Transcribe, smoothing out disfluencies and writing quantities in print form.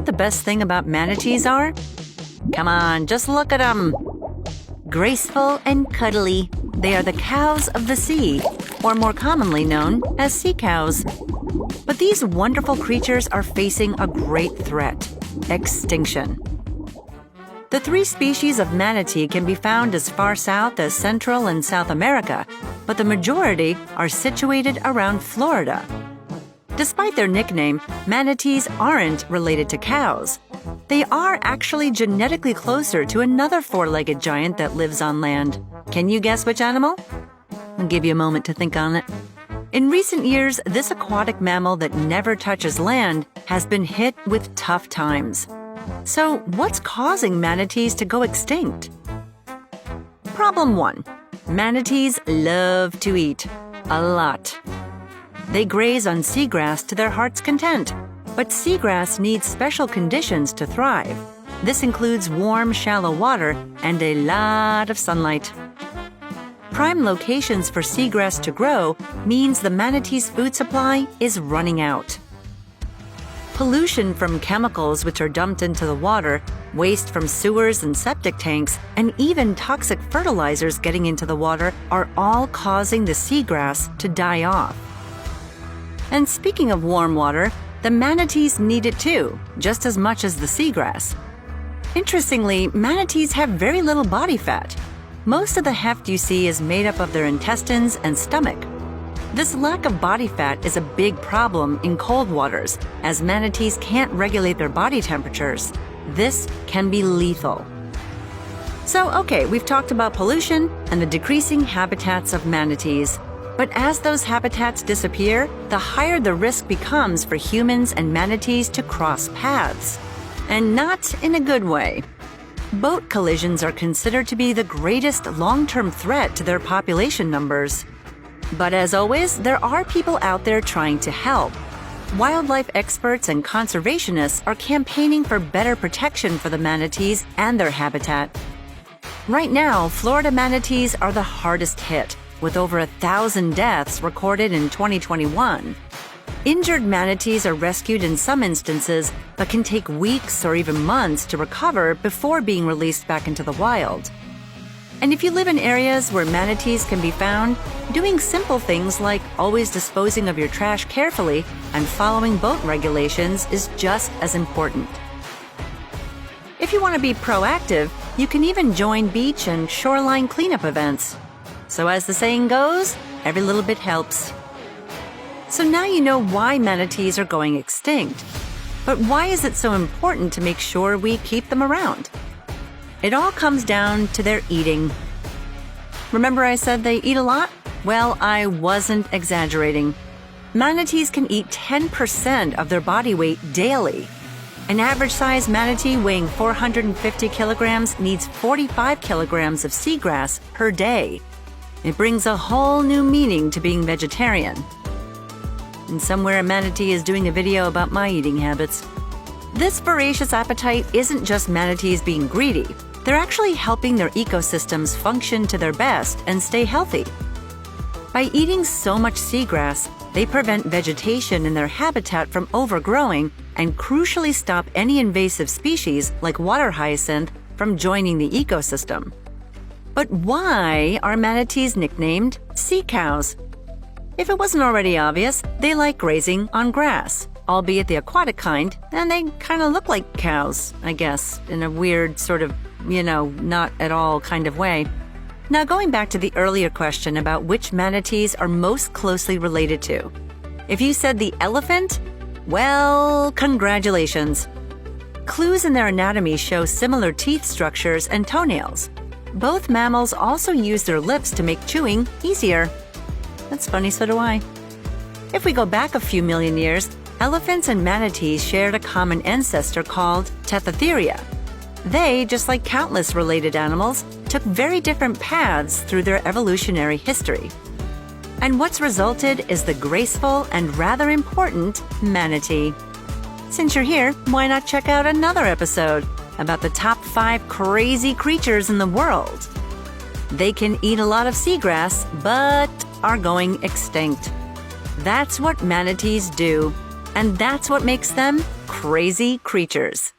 the best thing about manatees are? Come on, just look at them. Graceful and cuddly, they are the cows of the sea, or more commonly known as sea cows. But these wonderful creatures are facing a great threat: extinction. The 3 species of manatee can be found as far south as Central and South America, but the majority are situated around Florida. Despite their nickname, manatees aren't related to cows. They are actually genetically closer to another 4-legged giant that lives on land. Can you guess which animal? I'll give you a moment to think on it. In recent years, this aquatic mammal that never touches land has been hit with tough times. So, what's causing manatees to go extinct? Problem 1. Manatees love to eat. A lot. They graze on seagrass to their heart's content, but seagrass needs special conditions to thrive. This includes warm, shallow water and a lot of sunlight. Prime locations for seagrass to grow means the manatee's food supply is running out. Pollution from chemicals which are dumped into the water, waste from sewers and septic tanks, and even toxic fertilizers getting into the water are all causing the seagrass to die off. And speaking of warm water, the manatees need it too, just as much as the seagrass. Interestingly, manatees have very little body fat. Most of the heft you see is made up of their intestines and stomach. This lack of body fat is a big problem in cold waters, as manatees can't regulate their body temperatures. This can be lethal. So, okay, we've talked about pollution and the decreasing habitats of manatees. But as those habitats disappear, the higher the risk becomes for humans and manatees to cross paths. And not in a good way. Boat collisions are considered to be the greatest long-term threat to their population numbers. But as always, there are people out there trying to help. Wildlife experts and conservationists are campaigning for better protection for the manatees and their habitat. Right now, Florida manatees are the hardest hit, with over 1,000 deaths recorded in 2021. Injured manatees are rescued in some instances, but can take weeks or even months to recover before being released back into the wild. And if you live in areas where manatees can be found, doing simple things like always disposing of your trash carefully and following boat regulations is just as important. If you want to be proactive, you can even join beach and shoreline cleanup events. So as the saying goes, every little bit helps. So now you know why manatees are going extinct. But why is it so important to make sure we keep them around? It all comes down to their eating. Remember I said they eat a lot? Well, I wasn't exaggerating. Manatees can eat 10% of their body weight daily. An average-sized manatee weighing 450 kilograms needs 45 kilograms of seagrass per day. It brings a whole new meaning to being vegetarian. And somewhere a manatee is doing a video about my eating habits. This voracious appetite isn't just manatees being greedy. They're actually helping their ecosystems function to their best and stay healthy. By eating so much seagrass, they prevent vegetation in their habitat from overgrowing and crucially stop any invasive species like water hyacinth from joining the ecosystem. But why are manatees nicknamed sea cows? If it wasn't already obvious, they like grazing on grass, albeit the aquatic kind, and they kind of look like cows, I guess, in a weird sort of, not at all kind of way. Now, going back to the earlier question about which manatees are most closely related to. If you said the elephant, well, congratulations. Clues in their anatomy show similar teeth structures and toenails. Both mammals also use their lips to make chewing easier. That's funny, so do I. If we go back a few million years, elephants and manatees shared a common ancestor called Tethetheria. They, just like countless related animals, took very different paths through their evolutionary history. And what's resulted is the graceful and rather important manatee. Since you're here, why not check out another episode about the top 5 crazy creatures in the world? They can eat a lot of seagrass, but are going extinct. That's what manatees do. And that's what makes them crazy creatures.